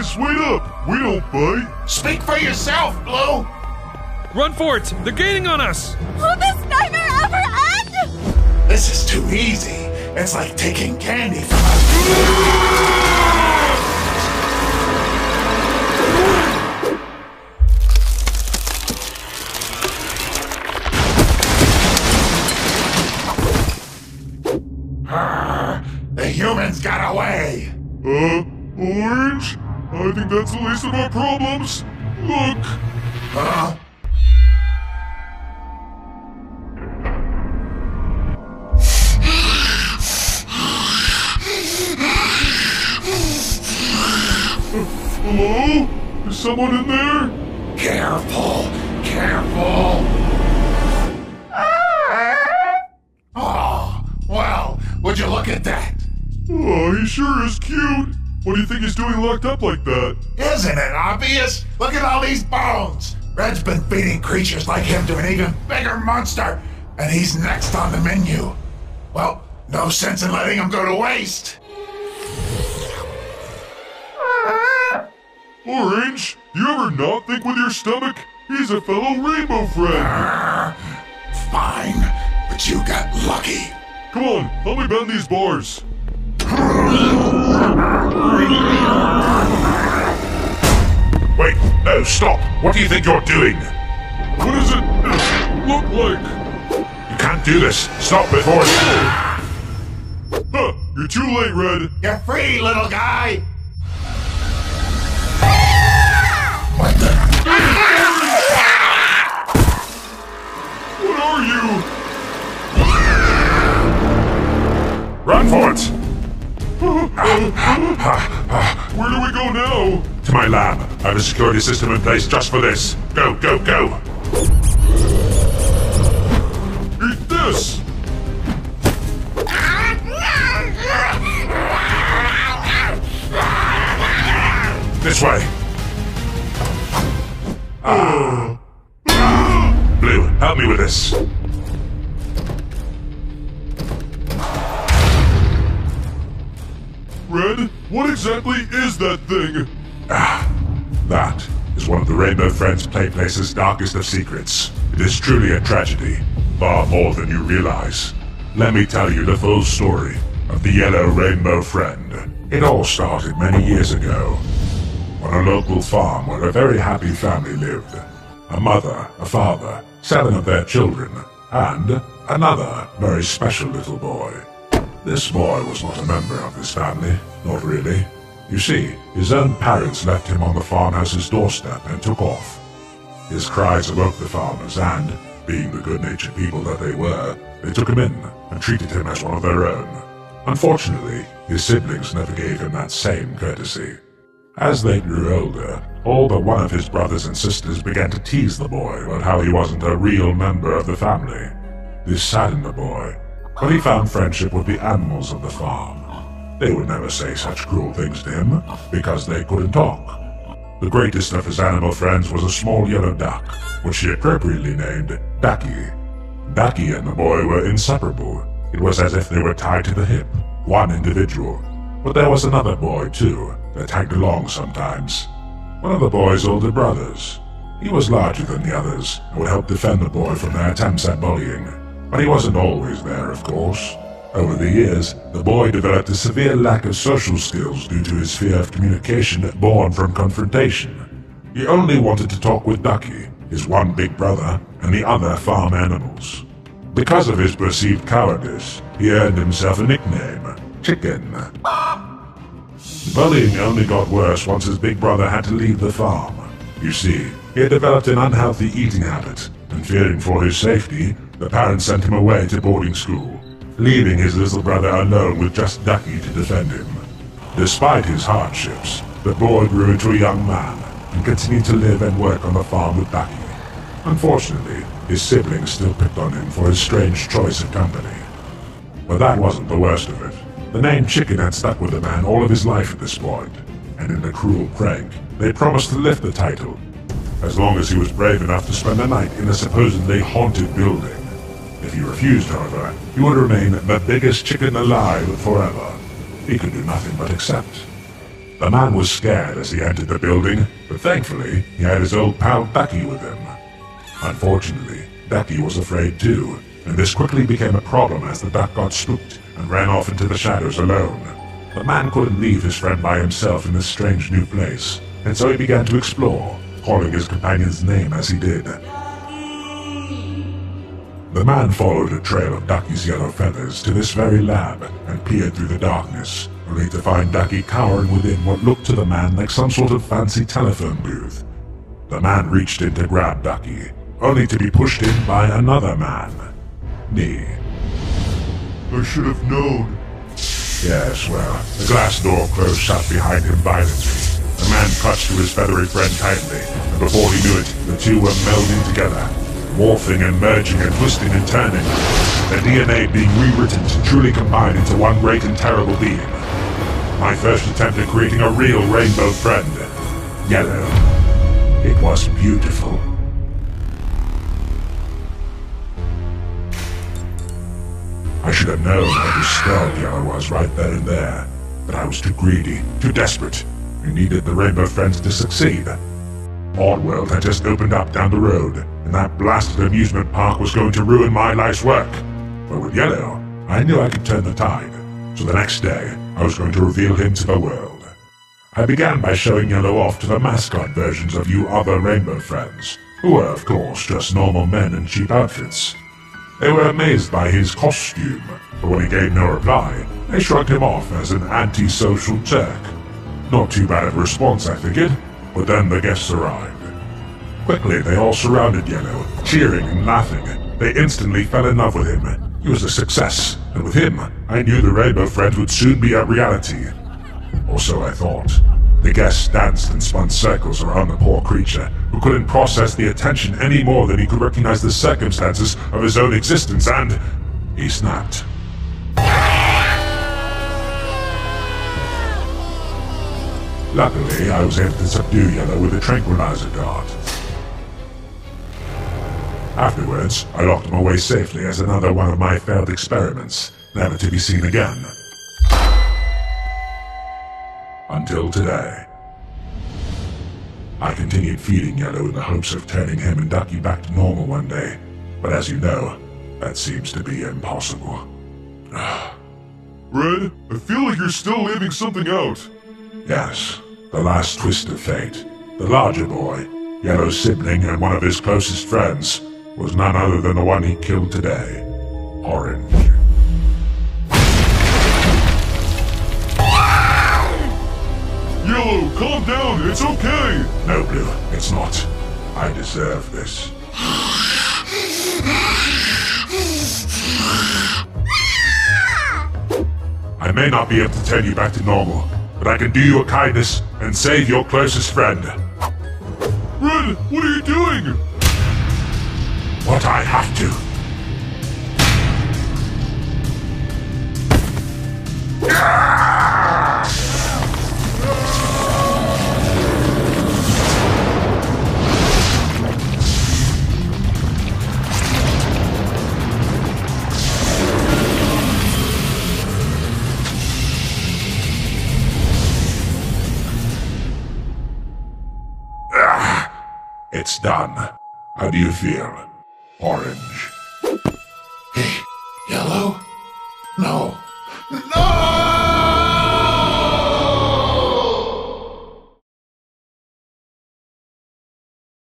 Guys, wait up! We don't bite! Speak for yourself, Blue! Run for it! They're gaining on us! Will this nightmare ever end? This is too easy. It's like taking candy from a... The humans got away! Orange? I think that's the least of our problems. Look! Huh? Hello? Is someone in there? Careful! Careful! Oh, well, would you look at that? Oh, he sure is cute. What do you think he's doing locked up like that? Isn't it obvious? Look at all these bones! Red's been feeding creatures like him to an even bigger monster, and he's next on the menu. Well, no sense in letting him go to waste. Orange, you ever not think with your stomach? He's a fellow rainbow friend. Fine, but you got lucky. Come on, help me bend these bars. Wait, no, stop! What do you think you're doing? What does it look like? You can't do this. Stop before it's... Huh, you're too late, Red. You're free, little guy! What the... What are you? Run for it! Where do we go now? To my lab. I have a security system in place just for this. Go, go, go! Eat this! This way. Blue, help me with this. Red, what exactly is that thing? That is one of the Rainbow Friends Playplace's darkest of secrets. It is truly a tragedy, far more than you realize. Let me tell you the full story of the Yellow Rainbow Friend. It all started many years ago, on a local farm where a very happy family lived. A mother, a father, 7 of their children, and another very special little boy. This boy was not a member of this family, not really. You see, his own parents left him on the farmhouse's doorstep and took off. His cries awoke the farmers and, being the good-natured people that they were, they took him in and treated him as one of their own. Unfortunately, his siblings never gave him that same courtesy. As they grew older, all but one of his brothers and sisters began to tease the boy about how he wasn't a real member of the family. This saddened the boy, but he found friendship with the animals of the farm. They would never say such cruel things to him, because they couldn't talk. The greatest of his animal friends was a small yellow duck, which he appropriately named Ducky. Ducky and the boy were inseparable. It was as if they were tied to the hip, one individual. But there was another boy, too, that tagged along sometimes. One of the boy's older brothers. He was larger than the others, and would help defend the boy from their attempts at bullying. But he wasn't always there, of course. Over the years, the boy developed a severe lack of social skills due to his fear of communication born from confrontation. He only wanted to talk with Ducky, his one big brother, and the other farm animals. Because of his perceived cowardice, he earned himself a nickname, Chicken. Bullying only got worse once his big brother had to leave the farm. You see, he had developed an unhealthy eating habit, and fearing for his safety, the parents sent him away to boarding school, leaving his little brother alone with just Ducky to defend him. Despite his hardships, the boy grew into a young man, and continued to live and work on the farm with Ducky. Unfortunately, his siblings still picked on him for his strange choice of company. But that wasn't the worst of it. The name Chicken had stuck with the man all of his life at this point, and in a cruel prank, they promised to lift the title, as long as he was brave enough to spend the night in a supposedly haunted building. If he refused, however, he would remain the biggest chicken alive forever. He could do nothing but accept. The man was scared as he entered the building, but thankfully, he had his old pal Ducky with him. Unfortunately, Ducky was afraid too, and this quickly became a problem as the duck got spooked and ran off into the shadows alone. The man couldn't leave his friend by himself in this strange new place, and so he began to explore, calling his companion's name as he did. The man followed a trail of Ducky's yellow feathers to this very lab and peered through the darkness, only to find Ducky cowering within what looked to the man like some sort of fancy telephone booth. The man reached in to grab Ducky, only to be pushed in by another man. Me. I should have known. Yes, well, the glass door closed shut behind him violently. The man clutched to his feathery friend tightly, and before he knew it, the two were melding together, morphing and merging and twisting and turning, their DNA being rewritten to truly combine into one great and terrible being. My first attempt at creating a real rainbow friend. Yellow. It was beautiful. I should have known how disturbed Yellow was right then and there, but I was too greedy, too desperate, and needed the Rainbow Friends to succeed. Oddworld had just opened up down the road, and that blasted amusement park was going to ruin my life's work. But with Yellow, I knew I could turn the tide, so the next day, I was going to reveal him to the world. I began by showing Yellow off to the mascot versions of you other Rainbow Friends, who were, of course, just normal men in cheap outfits. They were amazed by his costume, but when he gave no reply, they shrugged him off as an anti-social jerk. Not too bad of a response, I figured, but then the guests arrived. Quickly, they all surrounded Yellow, cheering and laughing. They instantly fell in love with him. He was a success, and with him, I knew the Rainbow Friends would soon be a reality. Or so I thought. The guests danced and spun circles around the poor creature, who couldn't process the attention any more than he could recognize the circumstances of his own existence, and he snapped. Luckily, I was able to subdue Yellow with a tranquilizer dart. Afterwards, I locked him away safely as another one of my failed experiments, never to be seen again. Until today. I continued feeding Yellow in the hopes of turning him and Ducky back to normal one day, but as you know, that seems to be impossible. Red, I feel like you're still leaving something out. Yes, the last twist of fate. The larger boy, Yellow's sibling and one of his closest friends, was none other than the one he killed today. Orange. Yellow, calm down, it's okay! No, Blue, it's not. I deserve this. I may not be able to turn you back to normal, but I can do you a kindness and save your closest friend. Red, what are you doing? What I have to. It's done. How do you feel? Orange. Hey, Yellow?